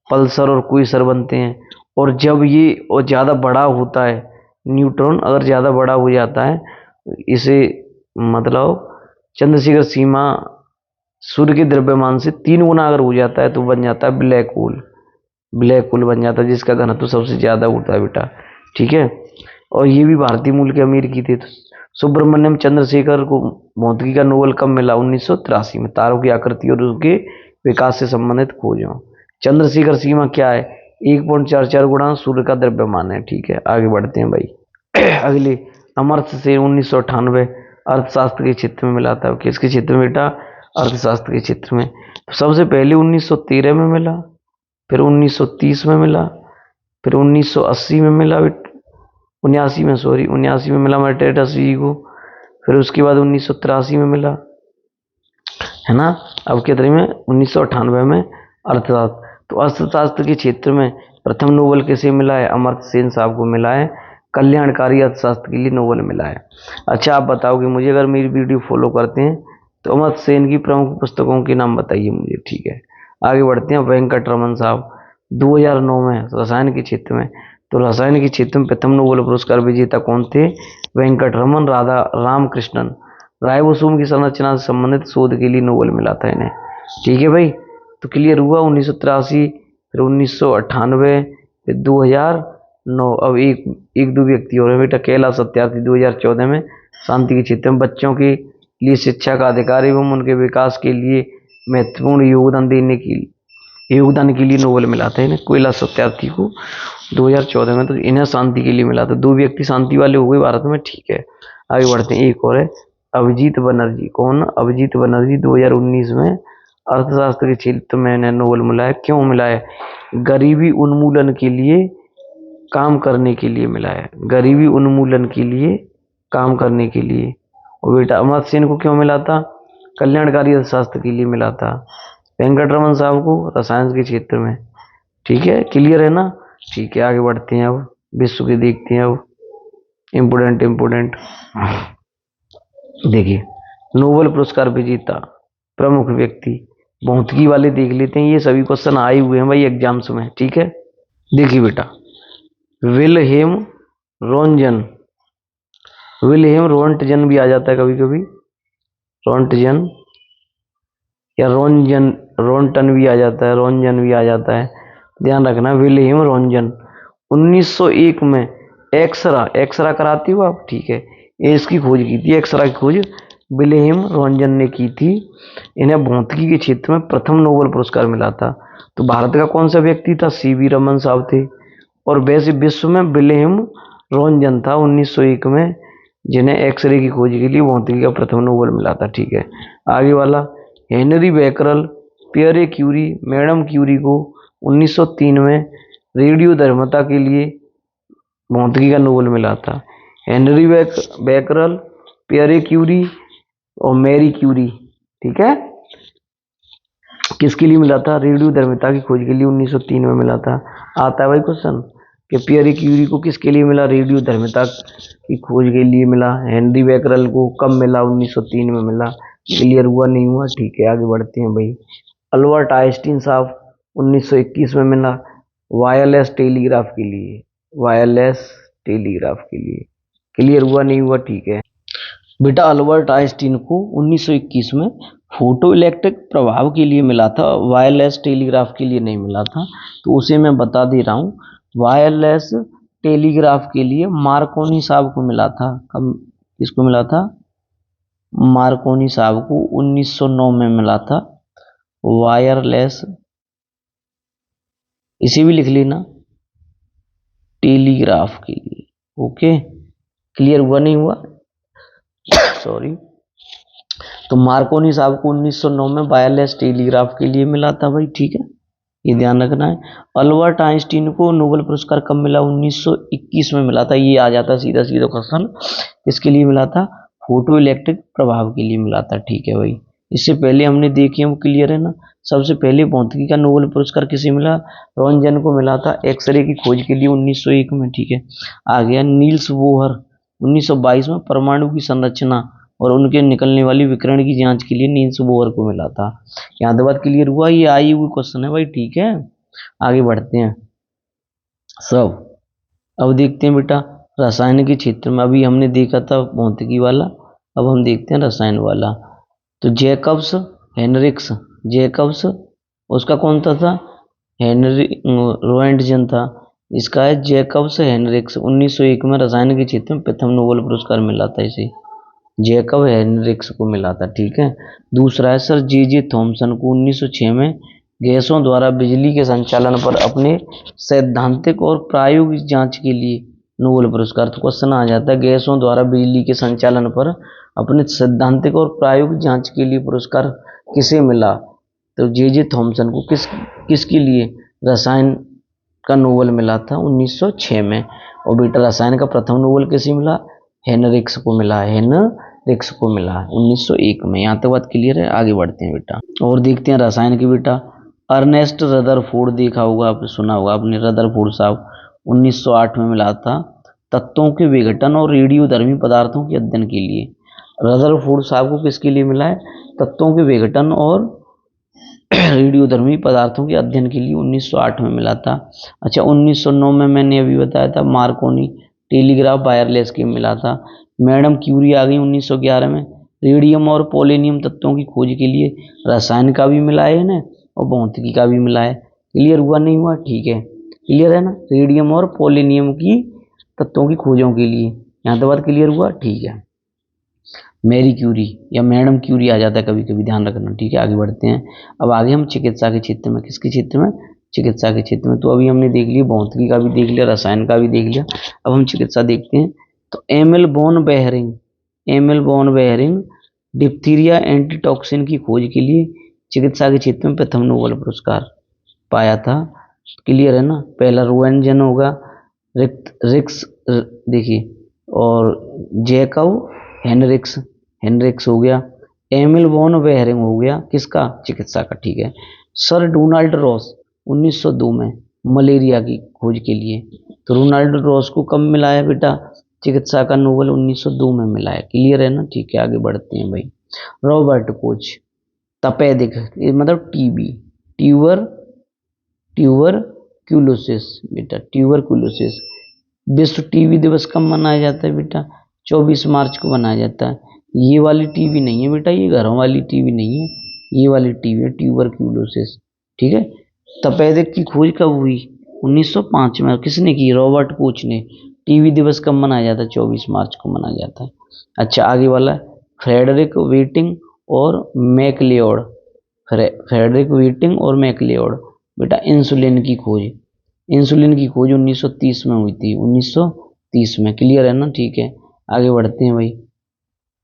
पल्सर और क्वीसर बनते हैं। और जब ये और ज्यादा बड़ा होता है, न्यूट्रॉन अगर ज्यादा बड़ा हो जाता है, इसे मतलब चंद्रशेखर सीमा सूर्य के द्रव्यमान से 3 गुना अगर हो जाता है, तो बन जाता है ब्लैक होल। ब्लैक होल बन जाता है, जिसका घनत्व सबसे ज्यादा होता है बेटा, ठीक है। और ये भी भारतीय मूल के अमेरिकी थे। तो सुब्रमण्यम चंद्रशेखर को भौतिकी का नोबेल कब मिला? 1983 में। तारों की आकृति और उसके विकास से संबंधित खोजों। चंद्रशेखर सीमा क्या है? 1.44 गुणा सूर्य का द्रव्यमान है, ठीक है। आगे बढ़ते हैं भाई। अगले, अमर्त्य सेन 1998 अर्थशास्त्र के क्षेत्र में मिला था। किसके क्षेत्र में बेटा? अर्थशास्त्र के क्षेत्र में। तो सबसे पहले 1913 में मिला, फिर 1930 में मिला, फिर 1980 में मिला, 79 में मिला मर्टेरस जी को। फिर उसके बाद 1983 में मिला, है ना। अब कितने में? 1998 में अर्थशास्त्र। तो अर्थशास्त्र के क्षेत्र में प्रथम नोबेल किसे मिला है? अमर्त्य सेन साहब को मिला है। कल्याणकारी अर्थशास्त्र के लिए नोबेल मिला है। अच्छा, आप बताओगे मुझे, अगर मेरी वीडियो फॉलो करते हैं तो अमर्त्य सेन की प्रमुख पुस्तकों के नाम बताइए मुझे, ठीक है। आगे बढ़ते हैं। वेंकट रमन साहब 2009 में रसायन के क्षेत्र में। तो रसायन के क्षेत्र में प्रथम नोबेल पुरस्कार विजेता कौन थे? वेंकटरमन राधा रामकृष्णन राइबोसोम की संरचना से संबंधित शोध के लिए नोबेल मिला था इन्हें। ठीक है भाई, तो क्लियर हुआ। 1983, फिर 1998, फिर 2009। अब एक एक दो व्यक्ति और हैं बेटा। कैलाश सत्यार्थी 2014 में शांति के क्षेत्र में बच्चों के लिए शिक्षा का अधिकार एवं उनके विकास के लिए महत्वपूर्ण योगदान के लिए नोबेल मिला था इन्हें, कैलाश सत्यार्थी को 2014 में। तो इन्हें शांति के लिए मिला था। दो व्यक्ति शांति वाले हो गए भारत में। ठीक है, आगे बढ़ते हैं। एक और है अभिजीत बनर्जी। कौन? अभिजीत बनर्जी 2019 में अर्थशास्त्र के क्षेत्र में इन्हें नोबेल मिला है। क्यों मिला है? गरीबी उन्मूलन के लिए काम करने के लिए मिला है। गरीबी उन्मूलन के लिए काम करने के लिए। और बेटा अमर्त्य सेन को क्यों मिला था? कल्याणकारी अर्थशास्त्र के लिए मिला था। वेंकटरमन साहब को रसायन के क्षेत्र में। ठीक है, क्लियर है ना? ठीक है, आगे बढ़ते हैं। अब विश्व के देखते हैं। अब इम्पोर्टेंट देखिए, नोबेल पुरस्कार विजेता प्रमुख व्यक्ति भौतिकी वाले देख लेते हैं। ये सभी क्वेश्चन आए हुए हैं भाई एग्जाम्स में। ठीक है, देखिए बेटा, विल्हेम रोंटजन। विल्हेम रोंटजन भी आ जाता है कभी कभी, रोंटजन या रोंटन भी आ जाता है, रोंजन भी आ जाता है। ध्यान रखना, विल्हेम रोंटजन 1901 में एक्सरा कराती हो आप? ठीक है, इसकी खोज की थी, एक्सरा की खोज विल्हेम रोंटजन ने की थी। इन्हें भौतिकी के क्षेत्र में प्रथम नोबेल पुरस्कार मिला था। तो भारत का कौन सा व्यक्ति था? सीवी रमन साहब थे। और वैसे विश्व में विल्हेम रोंटजन था 1901 में, जिन्हें एक्सरे की खोज के लिए भौतिकी का प्रथम नोबेल मिला था। ठीक है, आगे वाला Henri Becquerel, Pierre Curie, madam Curie को 1903 में रेडियो धर्मता के लिए भौतिकी का नोबेल मिला था। हेनरी बैकरल, पियरे क्यूरी और मैरी क्यूरी। ठीक है, किसके लिए मिला था? रेडियो धर्मिता की खोज के लिए 1903 में मिला था। आता है भाई क्वेश्चन कि पियरे क्यूरी को किसके लिए मिला? रेडियो धर्मिता की खोज के लिए मिला। हेनरी बैकरल को कब मिला? 1903 में मिला। क्लियर हुआ नहीं हुआ? ठीक है, आगे बढ़ते हैं भाई। अल्बर्ट आइंस्टीन साहब 1921 में मिला वायरलेस टेलीग्राफ के लिए। वायरलेस टेलीग्राफ के लिए। क्लियर हुआ नहीं हुआ? ठीक है बेटा, अल्बर्ट आइंस्टीन को 1921 में फोटो इलेक्ट्रिक प्रभाव के लिए मिला था, वायरलेस टेलीग्राफ के लिए नहीं मिला था। तो उसे मैं बता दे रहा हूँ। वायरलेस टेलीग्राफ के लिए मार्कोनी साहब को मिला था। कब? किसको मिला था? मार्कोनी साहब को 1909 में मिला था। वायरलेस, इसे भी लिख लेना, टेलीग्राफ के लिए। ओके, क्लियर हुआ नहीं हुआ? सॉरी। तो मार्कोनी साहब को 1909 में वायरलेस टेलीग्राफ के लिए मिला था भाई। ठीक है, ये ध्यान रखना है। अल्बर्ट आइंस्टीन को नोबेल पुरस्कार कब मिला? 1921 में मिला था। ये आ जाता सीधा सीधा क्वेश्चन। किसके लिए मिला था? फोटो इलेक्ट्रिक प्रभाव के लिए मिला था। ठीक है भाई, इससे पहले हमने देखी है, वो क्लियर है ना। सबसे पहले भौतिकी का नोबेल पुरस्कार किसे मिला? रोंटजन को मिला था, एक्सरे की खोज के लिए 1901 में। ठीक है, आ गया नील्स बोहर 1922 में परमाणु की संरचना और उनके निकलने वाली विकिरण की जांच के लिए नील्स बोहर को मिला था। यहाँ तक बात क्लियर हुआ? ये आई हुई क्वेश्चन है भाई। ठीक है, आगे बढ़ते हैं सब। अब देखते हैं बेटा रसायन के क्षेत्र में। अभी हमने देखा था भौतिकी वाला, अब हम देखते हैं रसायन वाला। तो जैकब्स हेनरिक्स, जैकब्स उसका कौन सा था? हेनरी रोएंटजन था। इसका है जैकब्स हेनरिक्स। 1901 में रसायन के क्षेत्र में प्रथम नोबेल पुरस्कार मिला था इसे, जैकब हेनरिक्स को मिला था। ठीक है, दूसरा है सर जे थॉमसन को 1906 में गैसों द्वारा बिजली के संचालन पर अपने सैद्धांतिक और प्रायोगिक जांच के लिए नोबेल पुरस्कार। तो क्वेश्चन आ जाता है गैसों द्वारा बिजली के संचालन पर अपने सैद्धांतिक और प्रायोगिक जांच के लिए पुरस्कार किसे मिला? तो जे थॉमसन को किसके लिए? रसायन का नोबेल मिला था 1906 में। और बेटा रसायन का प्रथम नोबेल किसे मिला? हेनरिक्स को मिला। हेनरिक्स को मिला 1901 में। यहाँ तक बात क्लियर है? आगे बढ़ते हैं बेटा और देखते हैं रसायन की। बेटा अर्नेस्ट रदरफोर्ड देखा होगा आपने, सुना होगा आपने, रदरफोर्ड साहब 1908 में मिला था तत्वों के विघटन और रेडियोधर्मी पदार्थों के अध्ययन के लिए। रदरफोर्ड साहब को किसके लिए मिला है? तत्वों के विघटन और रेडियोधर्मी पदार्थों के अध्ययन के लिए 1908 में मिला था। अच्छा, 1909 में मैंने अभी बताया था मार्कोनी टेलीग्राफ वायरलेस के मिला था। मैडम क्यूरी आ गई 1911 में, रेडियम और पोलेनियम तत्वों की खोज के लिए रसायन का भी मिला है इन्हें और भौतिकी का भी मिला है। क्लियर हुआ नहीं हुआ? ठीक है, क्लियर है ना, रेडियम और पोलेनियम की तत्वों की खोजों के लिए। यहाँ तो बात क्लियर हुआ? ठीक है। मैरी क्यूरी या मैडम क्यूरी आ जाता है कभी कभी, ध्यान रखना। ठीक है, आगे बढ़ते हैं। अब आगे हम चिकित्सा के क्षेत्र में, किसके क्षेत्र में? चिकित्सा के क्षेत्र में। तो अभी हमने देख लिया, भौतिकी का भी देख लिया, रसायन का भी देख लिया, अब हम चिकित्सा देखते हैं। तो M L von Behring diphtheria antitoxin की खोज के लिए चिकित्सा के क्षेत्र में प्रथम नोबेल पुरस्कार पाया था। क्लियर है ना? पहला रोएंजन होगा, रिक्स देखिए, और जैकब हेनरिक्स हो गया, एमिल वॉन बेहरिंग हो गया, किसका? चिकित्सा का। ठीक है। सर डोनाल्ड रॉस 1902 में मलेरिया की खोज के लिए। तो रोनाल्ड रॉस को कब मिला है बेटा? चिकित्सा का नोबेल 1902 में मिला है। क्लियर है ना? ठीक है, आगे बढ़ते हैं भाई। रॉबर्ट कोच तपेदिक मतलब टीबी, ट्यूबरक्यूलोसिस बेटा, ट्यूबरक्यूलोसिस। विश्व टीबी दिवस कब मनाया जाता है बेटा? 24 मार्च को मनाया जाता है। ये वाली टीबी नहीं है बेटा, ये घरों वाली टीबी नहीं है, ये वाली टीबी है ट्यूबरक्यूलोसिस। ठीक है। तपेदिक की खोज कब हुई? 1905 में। किसने की? रॉबर्ट कोच ने। टीबी दिवस कब मनाया जाता है? 24 मार्च को मनाया जाता है। अच्छा, आगे वाला फ्रेडरिक वेटिंग और मैकलियोड। फ्रेडरिक वेटिंग और मैकलियोड बेटा, इंसुलिन की खोज 1930 में हुई थी, 1930 में। क्लियर है ना? ठीक है, आगे बढ़ते हैं भाई।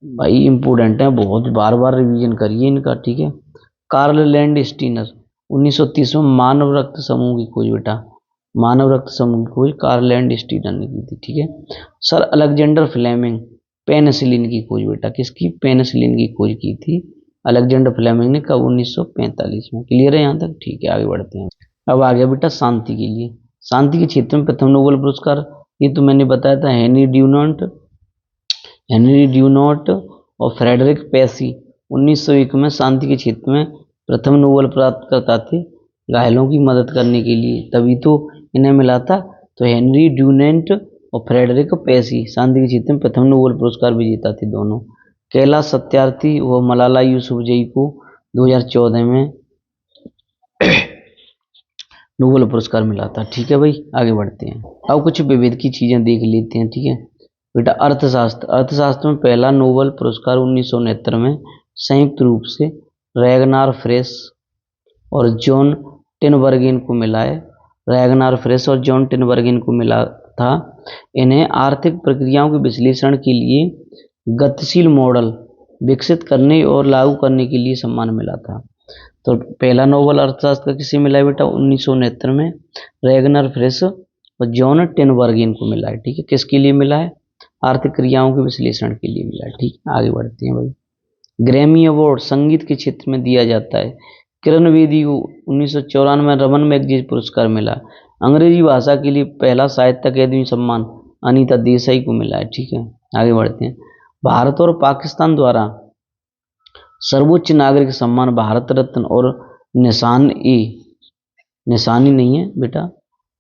भाई इंपोर्टेंट है बहुत, बार बार रिवीजन करिए इनका। ठीक है। कार्ल लैंड स्टीनर 1930 में मानव रक्त समूह की खोज बेटा, मानव रक्त समूह की खोज कार्ल लैंड स्टीनर ने की थी। ठीक है। सर अलेक्जेंडर फ्लेमिंग पेनिसिलिन की खोज बेटा, किसकी? पेनिसिलिन की खोज की थी अलेक्जेंडर फ्लेमिंग ने। कब? 1945 में। क्लियर है यहाँ तक? ठीक है, आगे बढ़ते हैं। अब आ गया बेटा शांति के लिए। शांति के क्षेत्र में प्रथम नोबेल पुरस्कार, ये तो मैंने बताया था, हेनरी ड्यूनॉट और फ्रेडरिक पेसी 1901 में शांति के क्षेत्र में प्रथम नोबेल प्राप्त करता थे, घायलों की मदद करने के लिए, तभी तो इन्हें मिला था। तो हेनरी ड्यूनेंट और फ्रेडरिक पेसी शांति के क्षेत्र में प्रथम नोबेल पुरस्कार विजेता थे दोनों। कैलाश सत्यार्थी व मलाला यूसुफजई को 2014 में नोबेल पुरस्कार मिला था। ठीक है भाई, आगे बढ़ते हैं। अब कुछ विविध की चीजें देख लेते हैं। ठीक है बेटा, अर्थशास्त्र में पहला नोबेल पुरस्कार 1969 में संयुक्त रूप से रैगनार फ्रेस और जॉन टिनबर्गिन को मिला है। रैगनार फ्रेस और जॉन टिनबर्गिन को मिला था। इन्हें आर्थिक प्रक्रियाओं के विश्लेषण के लिए गतिशील मॉडल विकसित करने और लागू करने के लिए सम्मान मिला था। तो पहला नोबेल अर्थशास्त्र का किसे मिला है बेटा? 1969 में रैगनर फ्रेस और जॉन टिनबर्गिन को मिला है। ठीक है, किसके लिए मिला है? आर्थिक क्रियाओं के विश्लेषण के लिए मिला है। ठीक है, आगे बढ़ते हैं भाई। ग्रैमी अवार्ड संगीत के क्षेत्र में दिया जाता है। किरण बेदी को 1994 में रमन मैगजीज पुरस्कार मिला। अंग्रेजी भाषा के लिए पहला साहित्य अकादमी सम्मान अनीता देसाई को मिला है। ठीक है, आगे बढ़ते हैं। भारत और पाकिस्तान द्वारा सर्वोच्च नागरिक सम्मान भारत रत्न और निशानी नहीं है बेटा,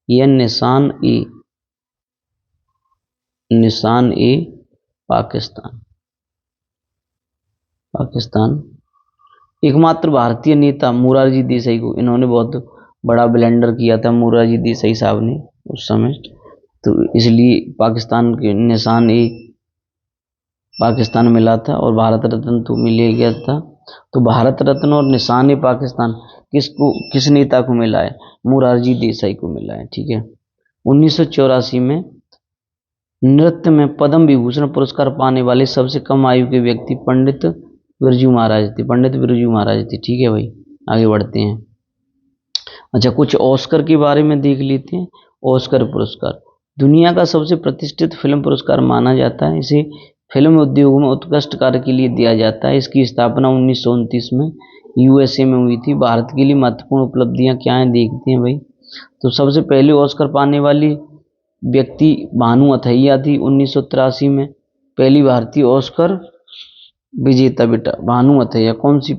यह निशान ए पाकिस्तान एकमात्र भारतीय नेता मोरारजी देसाई को, इन्होंने बहुत बड़ा ब्लेंडर किया था मोरारजी देसाई साहब ने उस समय, तो इसलिए पाकिस्तान के निशान ए पाकिस्तान मिला था और भारत रत्न तो मिल गया था। तो भारत रत्न और निशान ए पाकिस्तान किस नेता को मिला है? मोरारजी देसाई को मिला है। ठीक है। 1984 में नृत्य में पद्म विभूषण पुरस्कार पाने वाले सबसे कम आयु के व्यक्ति पंडित बिरजू महाराज थे। ठीक है भाई, आगे बढ़ते हैं। अच्छा, कुछ ऑस्कर के बारे में देख लेते हैं। ऑस्कर पुरस्कार दुनिया का सबसे प्रतिष्ठित फिल्म पुरस्कार माना जाता है। इसे फिल्म उद्योग में उत्कृष्ट कार्य के लिए दिया जाता है। इसकी स्थापना 1929 में यूएसए में हुई थी। भारत के लिए महत्वपूर्ण उपलब्धियां क्या हैं देखते हैं भाई। तो सबसे पहले ऑस्कर पाने वाली व्यक्ति भानु अथैया थी 1983 में, पहली भारतीय ऑस्कर विजेता बेटा भानु अथैया। कौन सी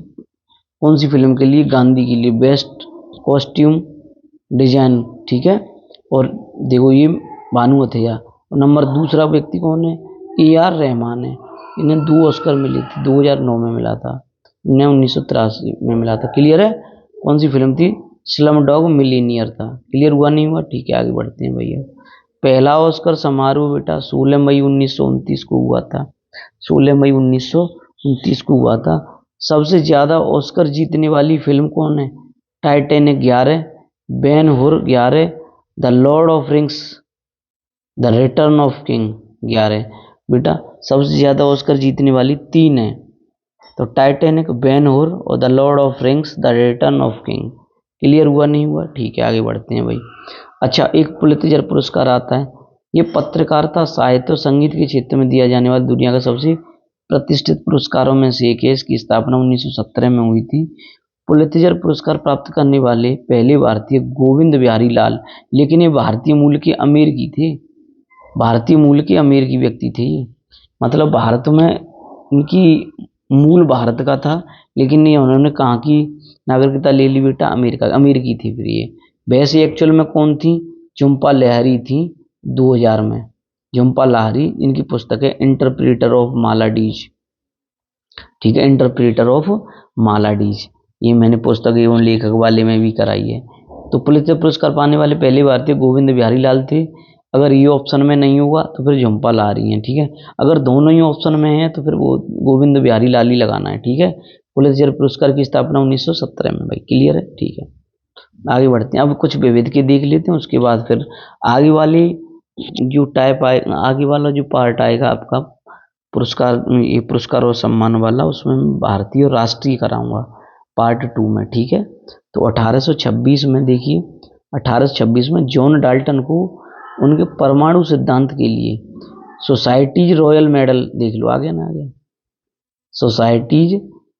फिल्म के लिए? गांधी के लिए, बेस्ट कॉस्ट्यूम डिजाइन। ठीक है, और देखो ये भानु अथैया और नंबर दूसरा व्यक्ति कौन है, AR रहमान है। इन्हें 2 ऑस्कर मिली थी, 2009 में मिला था, इन्हें 1983 में मिला था। क्लियर है? कौन सी फिल्म थी? स्लम डॉग मिलीनियर था। क्लियर हुआ नहीं हुआ? ठीक है, आगे बढ़ते हैं भैया। पहला ऑस्कर समारोह बेटा 16 मई 1929 को हुआ था। 16 मई 1929 को हुआ था। सबसे ज्यादा ऑस्कर जीतने वाली फिल्म कौन है? टाइटैनिक 11, बेन हुर 11, the Lord of rings the return of king 11। बेटा सबसे ज्यादा ऑस्कर जीतने वाली 3 है, तो टाइटैनिक, बेन हुर और the Lord of rings the return of king. Clear हुआ नहीं हुआ? ठीक है, आगे बढ़ते हैं भाई। अच्छा, एक पुलित्जर पुरस्कार आता है। ये पत्रकारिता, साहित्य और संगीत के क्षेत्र में दिया जाने वाला दुनिया का सबसे प्रतिष्ठित पुरस्कारों में से एक है। इसकी स्थापना 1917 में हुई थी। पुलित्जर पुरस्कार प्राप्त करने वाले पहले भारतीय गोविंद बिहारी लाल, लेकिन ये भारतीय मूल के अमेरिकी थे। भारतीय मूल के अमेरिकी व्यक्ति थे ये, मतलब भारत में इनकी मूल भारत का था, लेकिन ये उन्होंने कहाँ की नागरिकता ले ली बेटा? अमेरिकी थी फिर ये। वैसे एक्चुअल में कौन थी? झुम्पा लाहिरी थी 2000 में। झुम्पा लाहिरी, इनकी पुस्तक है इंटरप्रेटर ऑफ मालाडीज। ठीक है, इंटरप्रेटर ऑफ मालाडीज, ये मैंने पुस्तक एवं लेखक वाले में भी कराई है। तो पुलित्जर पुरस्कार पाने वाले पहले भारतीय गोविंद बिहारी लाल थे। अगर ये ऑप्शन में नहीं होगा तो फिर झुम्पा लाहिरी है। ठीक है, अगर दोनों ही ऑप्शन में है तो फिर वो गोविंद बिहारी लाल ही लगाना है। ठीक है, पुलित्जर पुरस्कार की स्थापना 1917 में भाई। क्लियर है? ठीक है, आगे बढ़ते हैं। अब कुछ विविध के देख लेते हैं, उसके बाद फिर आगे वाली जो टाइप आए, आगे वाला जो पार्ट आएगा आपका पुरस्कार, ये पुरस्कार और सम्मान वाला, उसमें मैं भारतीय और राष्ट्रीय कराऊंगा पार्ट 2 में। ठीक है, तो 1826 में देखिए, 1826 में जॉन डाल्टन को उनके परमाणु सिद्धांत के लिए सोसाइटीज रॉयल मेडल, देख लो आगे ना, आगे सोसाइटीज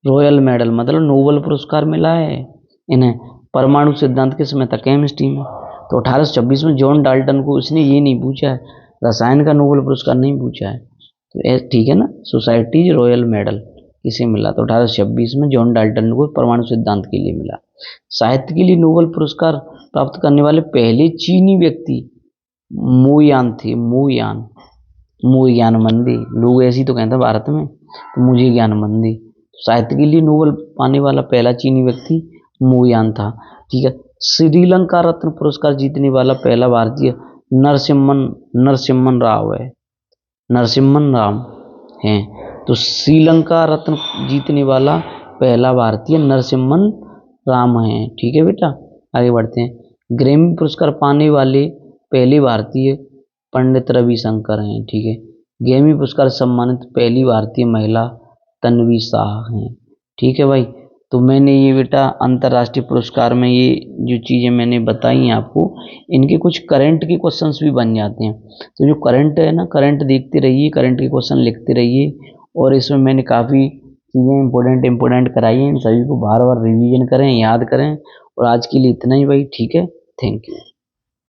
रॉयल मेडल मतलब नोबेल पुरस्कार मिला है इन्हें परमाणु सिद्धांत किस में था? केमिस्ट्री में। तो 1826 में जॉन डाल्टन को, इसने ये नहीं पूछा है, रसायन का नोबेल पुरस्कार नहीं पूछा है। तो ठीक है ना, सोसाइटीज रॉयल मेडल किसे मिला? तो 1826 में जॉन डाल्टन को परमाणु सिद्धांत के लिए मिला। साहित्य के लिए नोबेल पुरस्कार प्राप्त करने वाले पहले चीनी व्यक्ति मोयान थे। मोयान, मुझे ज्ञानमंदी, लोग ऐसी तो कहते हैं भारत में, तो मुझे ज्ञानमंदी। साहित्य के लिए नोबेल पाने वाला पहला चीनी व्यक्ति मोयान था। ठीक है, श्रीलंका रत्न पुरस्कार जीतने वाला पहला भारतीय नरसिम्हन राव है। नरसिम्हन राम हैं, तो श्रीलंका रत्न जीतने वाला पहला भारतीय नरसिम्हन राम हैं। ठीक है बेटा, आगे बढ़ते हैं। ग्रैमी पुरस्कार पाने वाले पहले भारतीय पंडित रविशंकर हैं। ठीक है, ग्रैमी पुरस्कार सम्मानित पहली भारतीय महिला तन्वी शाह हैं। ठीक है भाई, तो मैंने ये बेटा अंतर्राष्ट्रीय पुरस्कार में ये जो चीज़ें मैंने बताई हैं आपको, इनके कुछ करंट के क्वेश्चंस भी बन जाते हैं। तो जो करंट है ना, करंट देखते रहिए, करंट के क्वेश्चन लिखते रहिए, और इसमें मैंने काफ़ी चीज़ें इंपॉर्टेंट कराई हैं। इन सभी को बार बार रिवीजन करें, याद करें। और आज के लिए इतना ही भाई। ठीक है, थैंक यू।